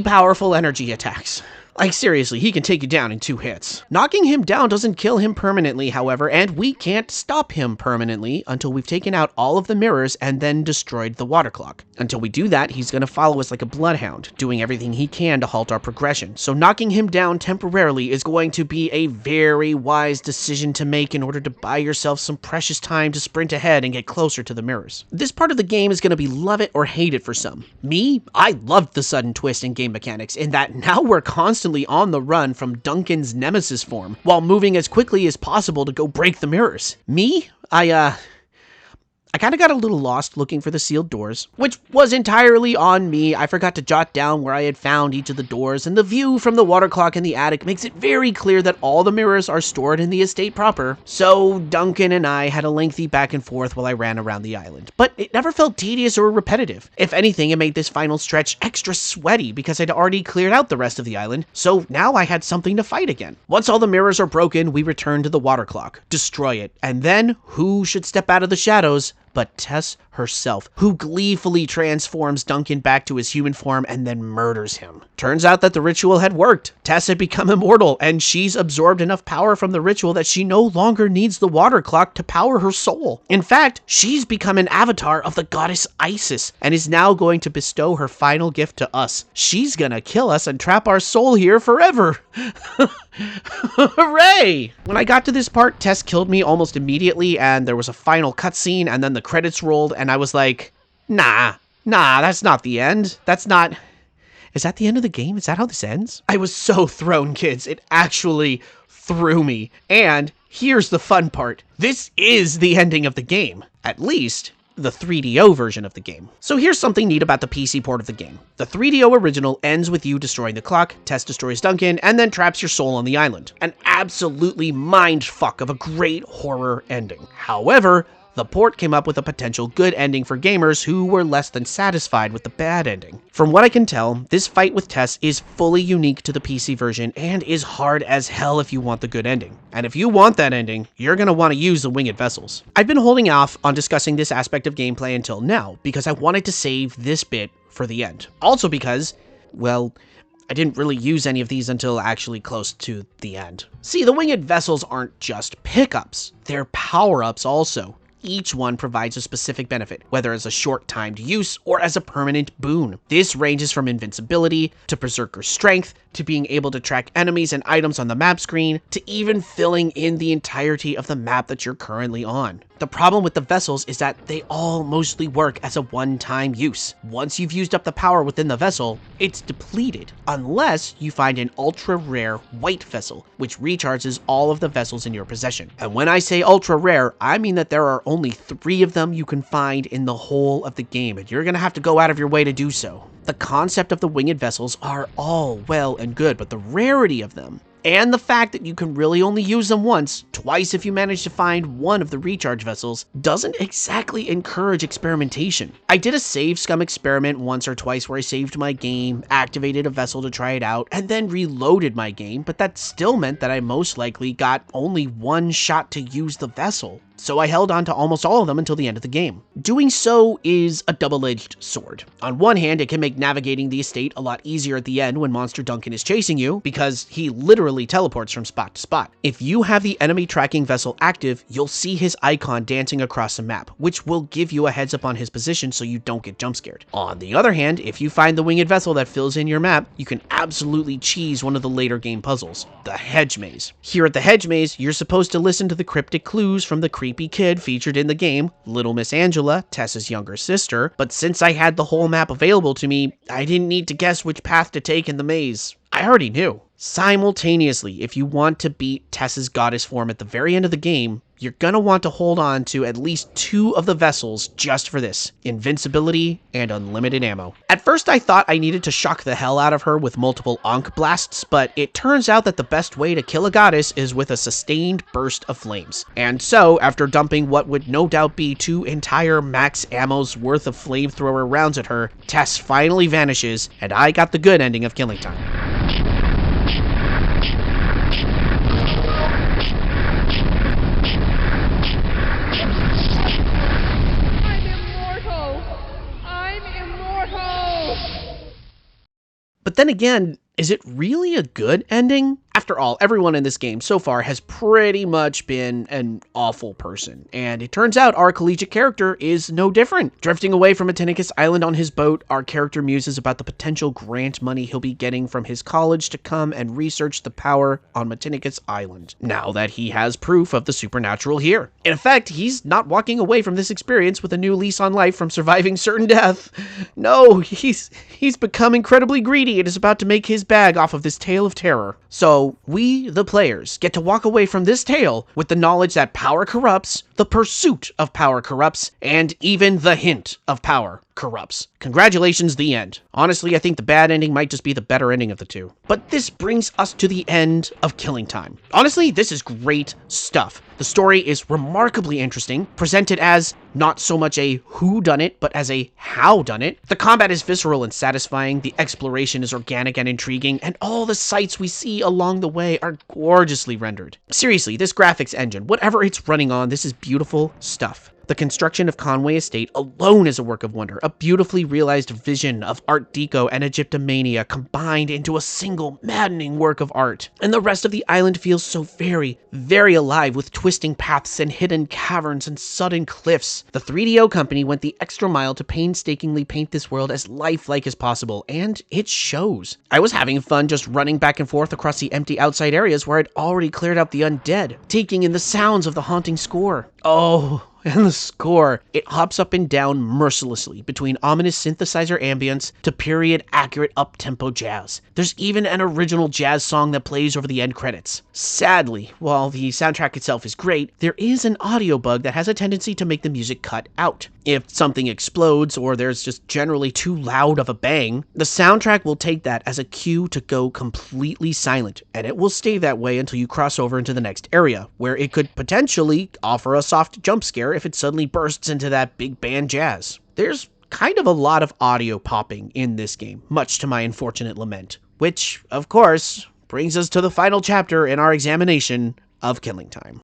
powerful energy attacks. Like seriously, he can take you down in 2 hits. Knocking him down doesn't kill him permanently, however, and we can't stop him permanently until we've taken out all of the mirrors and then destroyed the water clock. Until we do that, he's going to follow us like a bloodhound, doing everything he can to halt our progression. So knocking him down temporarily is going to be a very wise decision to make in order to buy yourself some precious time to sprint ahead and get closer to the mirrors. This part of the game is going to be love it or hate it for some. Me, I loved the sudden twist in game mechanics in that now we're constantly on the run from Duncan's Nemesis form, while moving as quickly as possible to go break the mirrors. Me? I kind of got a little lost looking for the sealed doors, which was entirely on me. I forgot to jot down where I had found each of the doors, and the view from the water clock in the attic makes it very clear that all the mirrors are stored in the estate proper. So Duncan and I had a lengthy back and forth while I ran around the island, but it never felt tedious or repetitive. If anything, it made this final stretch extra sweaty because I'd already cleared out the rest of the island, so now I had something to fight again. Once all the mirrors are broken, we return to the water clock, destroy it, and then who should step out of the shadows but Tess herself, who gleefully transforms Duncan back to his human form and then murders him. Turns out that the ritual had worked. Tess had become immortal, and she's absorbed enough power from the ritual that she no longer needs the water clock to power her soul. In fact, she's become an avatar of the goddess Isis and is now going to bestow her final gift to us. She's gonna kill us and trap our soul here forever. Hooray! When I got to this part, Tess killed me almost immediately, and there was a final cutscene, and then the credits rolled, and I was like, nah, that's not the end. Is that the end of the game? Is that how this ends? I was so thrown, kids. It actually threw me. And here's the fun part. This is the ending of the game. At least, the 3DO version of the game. So here's something neat about the PC port of the game. The 3DO original ends with you destroying the clock, Tess destroys Duncan, and then traps your soul on the island. An absolutely mindfuck of a great horror ending. However, the port came up with a potential good ending for gamers who were less than satisfied with the bad ending. From what I can tell, this fight with Tess is fully unique to the PC version and is hard as hell if you want the good ending. And if you want that ending, you're going to want to use the winged vessels. I've been holding off on discussing this aspect of gameplay until now because I wanted to save this bit for the end. Also because, well, I didn't really use any of these until actually close to the end. See, the winged vessels aren't just pickups, they're power-ups also. Each one provides a specific benefit, whether as a short-timed use or as a permanent boon. This ranges from invincibility, to berserker strength, to being able to track enemies and items on the map screen, to even filling in the entirety of the map that you're currently on. The problem with the vessels is that they all mostly work as a one-time use. Once you've used up the power within the vessel, it's depleted, unless you find an ultra-rare white vessel, which recharges all of the vessels in your possession. And when I say ultra-rare, I mean that there are only 3 of them you can find in the whole of the game, and you're gonna have to go out of your way to do so. The concept of the winged vessels are all well and good, but the rarity of them, and the fact that you can really only use them once, twice if you manage to find one of the recharge vessels, doesn't exactly encourage experimentation. I did a save scum experiment once or twice where I saved my game, activated a vessel to try it out, and then reloaded my game, but that still meant that I most likely got only one shot to use the vessel. So I held on to almost all of them until the end of the game. Doing so is a double-edged sword. On one hand, it can make navigating the estate a lot easier at the end when Monster Duncan is chasing you, because he literally teleports from spot to spot. If you have the enemy tracking vessel active, you'll see his icon dancing across the map, which will give you a heads up on his position so you don't get jump scared. On the other hand, if you find the winged vessel that fills in your map, you can absolutely cheese one of the later game puzzles, the hedge maze. Here at the hedge maze, you're supposed to listen to the cryptic clues from the creepy kid featured in the game, Little Miss Angela, Tess's younger sister, but since I had the whole map available to me, I didn't need to guess which path to take in the maze. I already knew. Simultaneously, if you want to beat Tess's goddess form at the very end of the game, you're gonna want to hold on to at least 2 of the vessels just for this: invincibility and unlimited ammo. At first I thought I needed to shock the hell out of her with multiple Ankh blasts, but it turns out that the best way to kill a goddess is with a sustained burst of flames. And so, after dumping what would no doubt be 2 entire max ammo's worth of flamethrower rounds at her, Tess finally vanishes, and I got the good ending of Killing Time. But then again, is it really a good ending? After all, everyone in this game so far has pretty much been an awful person, and it turns out our collegiate character is no different. Drifting away from Matinicus Island on his boat, our character muses about the potential grant money he'll be getting from his college to come and research the power on Matinicus Island, now that he has proof of the supernatural here. In effect, he's not walking away from this experience with a new lease on life from surviving certain death. No, he's become incredibly greedy and is about to make his bag off of this tale of terror. So, we, the players, get to walk away from this tale with the knowledge that power corrupts, the pursuit of power corrupts, and even the hint of power corrupts. Congratulations, the end. Honestly, I think the bad ending might just be the better ending of the two. But this brings us to the end of Killing Time. Honestly, this is great stuff. The story is remarkably interesting, presented as not so much a whodunit, but as a howdunit. The combat is visceral and satisfying, the exploration is organic and intriguing, and all the sights we see along the way are gorgeously rendered. Seriously, this graphics engine, whatever it's running on, this is beautiful stuff. The construction of Conway Estate alone is a work of wonder, a beautifully realized vision of Art Deco and Egyptomania combined into a single maddening work of art. And the rest of the island feels so very, very alive with twisting paths and hidden caverns and sudden cliffs. The 3DO company went the extra mile to painstakingly paint this world as lifelike as possible, and it shows. I was having fun just running back and forth across the empty outside areas where I'd already cleared out the undead, taking in the sounds of the haunting score. Oh, and the score. It hops up and down mercilessly between ominous synthesizer ambience to period-accurate up-tempo jazz. There's even an original jazz song that plays over the end credits. Sadly, while the soundtrack itself is great, there is an audio bug that has a tendency to make the music cut out. If something explodes or there's just generally too loud of a bang, the soundtrack will take that as a cue to go completely silent, and it will stay that way until you cross over into the next area, where it could potentially offer a soft jump scare if it suddenly bursts into that big band jazz. There's kind of a lot of audio popping in this game, much to my unfortunate lament, which, of course, brings us to the final chapter in our examination of Killing Time.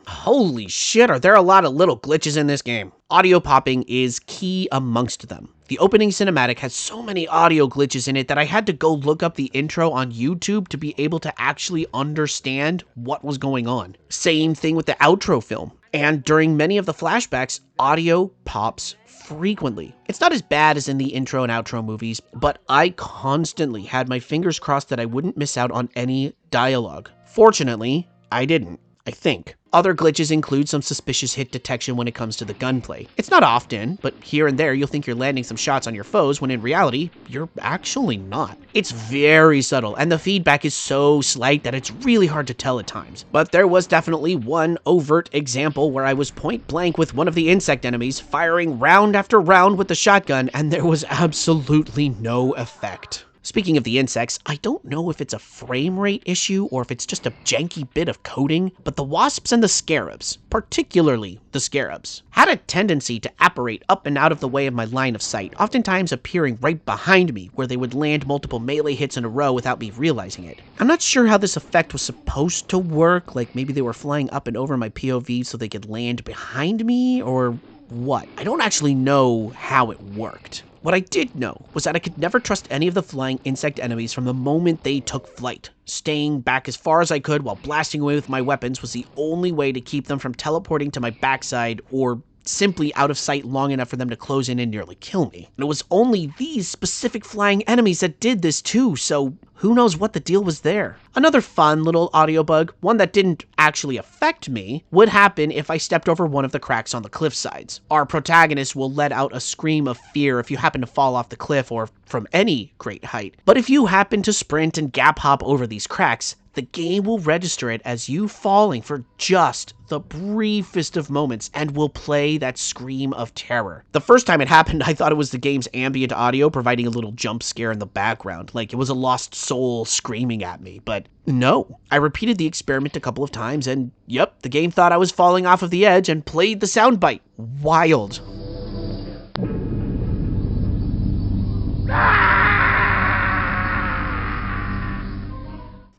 Holy shit, are there a lot of little glitches in this game. Audio popping is key amongst them. The opening cinematic has so many audio glitches in it that I had to go look up the intro on YouTube to be able to actually understand what was going on. Same thing with the outro film. And during many of the flashbacks, audio pops frequently. It's not as bad as in the intro and outro movies, but I constantly had my fingers crossed that I wouldn't miss out on any dialogue. Fortunately, I didn't, I think. Other glitches include some suspicious hit detection when it comes to the gunplay. It's not often, but here and there you'll think you're landing some shots on your foes when in reality, you're actually not. It's very subtle, and the feedback is so slight that it's really hard to tell at times. But there was definitely one overt example where I was point blank with one of the insect enemies, firing round after round with the shotgun, and there was absolutely no effect. Speaking of the insects, I don't know if it's a frame rate issue or if it's just a janky bit of coding, but the wasps and the scarabs, particularly the scarabs, had a tendency to apparate up and out of the way of my line of sight, oftentimes appearing right behind me where they would land multiple melee hits in a row without me realizing it. I'm not sure how this effect was supposed to work, like maybe they were flying up and over my POV so they could land behind me or what. I don't actually know how it worked. What I did know was that I could never trust any of the flying insect enemies from the moment they took flight. Staying back as far as I could while blasting away with my weapons was the only way to keep them from teleporting to my backside or simply out of sight long enough for them to close in and nearly kill me. And it was only these specific flying enemies that did this too, so who knows what the deal was there. Another fun little audio bug, one that didn't actually affect me, would happen if I stepped over one of the cracks on the cliff sides. Our protagonist will let out a scream of fear if you happen to fall off the cliff or from any great height. But if you happen to sprint and gap hop over these cracks, the game will register it as you falling for just the briefest of moments and will play that scream of terror. The first time it happened, I thought it was the game's ambient audio providing a little jump scare in the background, like it was a lost soul screaming at me, but no. I repeated the experiment a couple of times and yep, the game thought I was falling off of the edge and played the soundbite. Wild.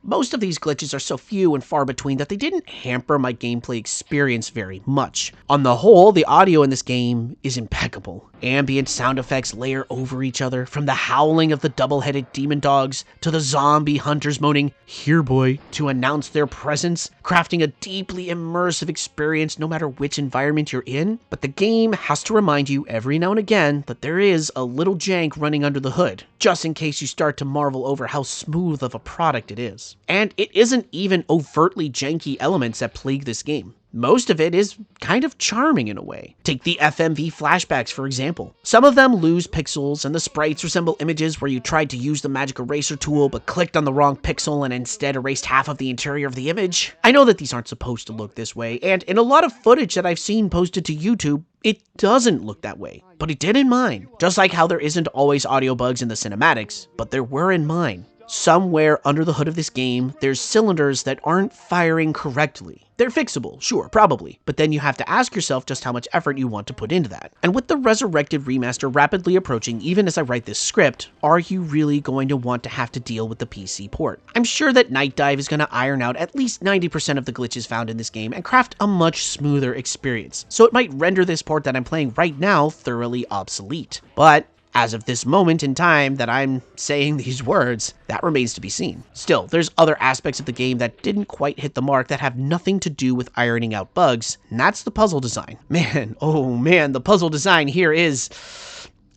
Most of these glitches are so few and far between that they didn't hamper my gameplay experience very much. On the whole, the audio in this game is impeccable. Ambient sound effects layer over each other, from the howling of the double-headed demon dogs to the zombie hunters moaning, "Here boy," to announce their presence, crafting a deeply immersive experience no matter which environment you're in. But the game has to remind you every now and again that there is a little jank running under the hood, just in case you start to marvel over how smooth of a product it is. And it isn't even overtly janky elements that plague this game. Most of it is kind of charming in a way. Take the FMV flashbacks, for example. Some of them lose pixels, and the sprites resemble images where you tried to use the magic eraser tool but clicked on the wrong pixel and instead erased half of the interior of the image. I know that these aren't supposed to look this way, and in a lot of footage that I've seen posted to YouTube, it doesn't look that way, but it did in mine. Just like how there isn't always audio bugs in the cinematics, but there were in mine. Somewhere under the hood of this game, there's cylinders that aren't firing correctly. They're fixable, sure, probably, but then you have to ask yourself just how much effort you want to put into that. And with the Resurrected remaster rapidly approaching even as I write this script, are you really going to want to have to deal with the PC port? I'm sure that Night Dive is going to iron out at least 90% of the glitches found in this game and craft a much smoother experience, so it might render this port that I'm playing right now thoroughly obsolete. But as of this moment in time that I'm saying these words, that remains to be seen. Still, there's other aspects of the game that didn't quite hit the mark that have nothing to do with ironing out bugs, and that's the puzzle design. Man, oh man, the puzzle design here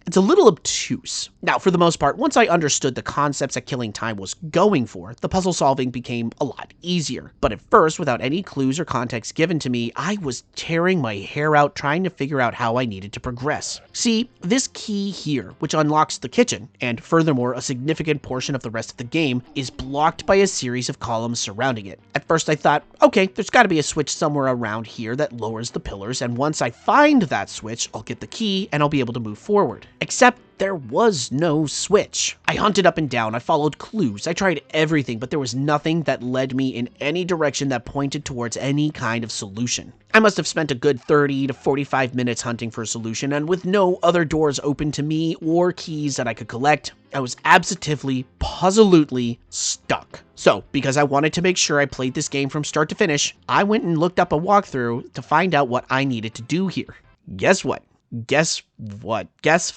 it's a little obtuse. Now, for the most part, once I understood the concepts that Killing Time was going for, the puzzle solving became a lot easier. But at first, without any clues or context given to me, I was tearing my hair out trying to figure out how I needed to progress. See, this key here, which unlocks the kitchen, and furthermore a significant portion of the rest of the game, is blocked by a series of columns surrounding it. At first I thought, okay, there's gotta be a switch somewhere around here that lowers the pillars, and once I find that switch, I'll get the key and I'll be able to move forward. Except there was no switch. I hunted up and down, I followed clues, I tried everything, but there was nothing that led me in any direction that pointed towards any kind of solution. I must have spent a good 30 to 45 minutes hunting for a solution, and with no other doors open to me or keys that I could collect, I was absolutely, positively stuck. So, because I wanted to make sure I played this game from start to finish, I went and looked up a walkthrough to find out what I needed to do here. Guess what? Guess what? Guess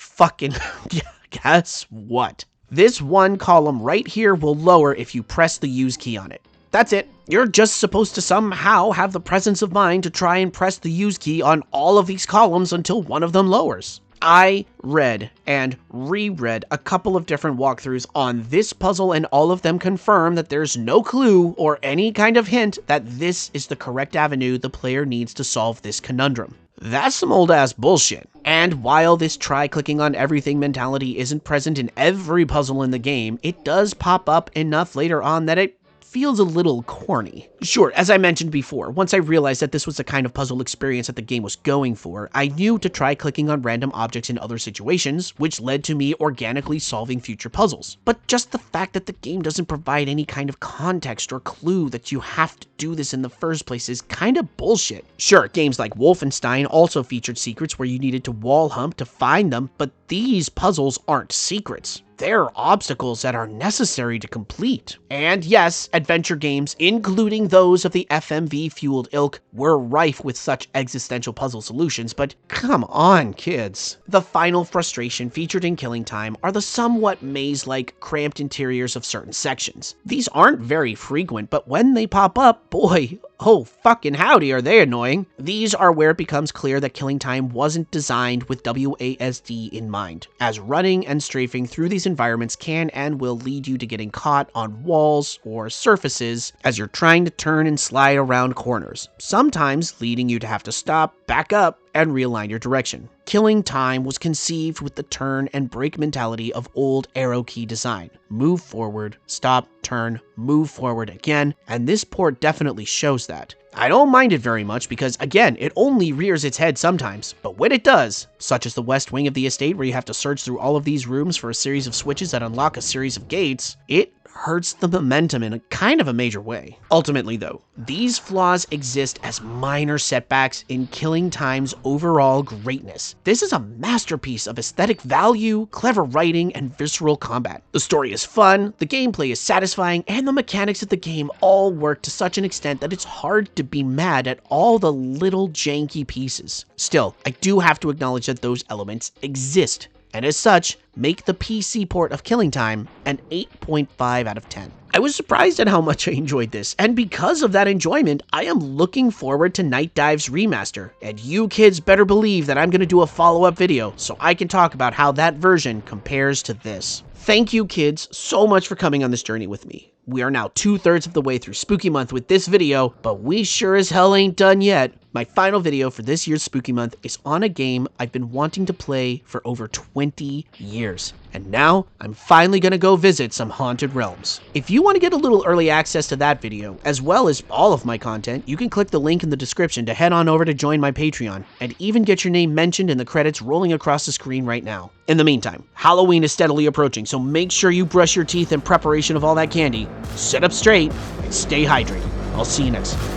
what? This one column right here will lower if you press the use key on it. That's it. You're just supposed to somehow have the presence of mind to try and press the use key on all of these columns until one of them lowers. I read and reread a couple of different walkthroughs on this puzzle, and all of them confirm that there's no clue or any kind of hint that this is the correct avenue the player needs to solve this conundrum. That's some old ass bullshit. And while this try clicking on everything mentality isn't present in every puzzle in the game, it does pop up enough later on that it feels a little corny. Sure, as I mentioned before, once I realized that this was the kind of puzzle experience that the game was going for, I knew to try clicking on random objects in other situations, which led to me organically solving future puzzles. But just the fact that the game doesn't provide any kind of context or clue that you have to do this in the first place is kind of bullshit. Sure, games like Wolfenstein also featured secrets where you needed to wall hump to find them, but these puzzles aren't secrets. They're obstacles that are necessary to complete. And yes, adventure games, including those of the FMV-fueled ilk, were rife with such existential puzzle solutions, but come on, kids. The final frustration featured in Killing Time are the somewhat maze-like, cramped interiors of certain sections. These aren't very frequent, but when they pop up, boy, oh fucking howdy are they annoying. These are where it becomes clear that Killing Time wasn't designed with WASD in mind, as running and strafing through these environments can and will lead you to getting caught on walls or surfaces as you're trying to turn and slide around corners, sometimes leading you to have to stop, back up, and realign your direction. Killing Time was conceived with the turn and break mentality of old arrow key design. Move forward, stop, turn, move forward again, and this port definitely shows that. I don't mind it very much because, again, it only rears its head sometimes, but when it does, such as the west wing of the estate where you have to search through all of these rooms for a series of switches that unlock a series of gates, it hurts the momentum in a kind of a major way. Ultimately though, these flaws exist as minor setbacks in Killing Time's overall greatness. This is a masterpiece of aesthetic value, clever writing, and visceral combat. The story is fun, the gameplay is satisfying, and the mechanics of the game all work to such an extent that it's hard to be mad at all the little janky pieces. Still, I do have to acknowledge that those elements exist, and as such, make the PC port of Killing Time an 8.5 out of 10. I was surprised at how much I enjoyed this, and because of that enjoyment, I am looking forward to Night Dive's remaster, and you kids better believe that I'm going to do a follow-up video so I can talk about how that version compares to this. Thank you kids so much for coming on this journey with me. We are now 2/3 of the way through Spooky Month with this video, but we sure as hell ain't done yet. My final video for this year's Spooky Month is on a game I've been wanting to play for over 20 years. And now, I'm finally gonna go visit some haunted realms. If you want to get a little early access to that video, as well as all of my content, you can click the link in the description to head on over to join my Patreon, and even get your name mentioned in the credits rolling across the screen right now. In the meantime, Halloween is steadily approaching, so make sure you brush your teeth in preparation of all that candy, sit up straight, and stay hydrated. I'll see you next time.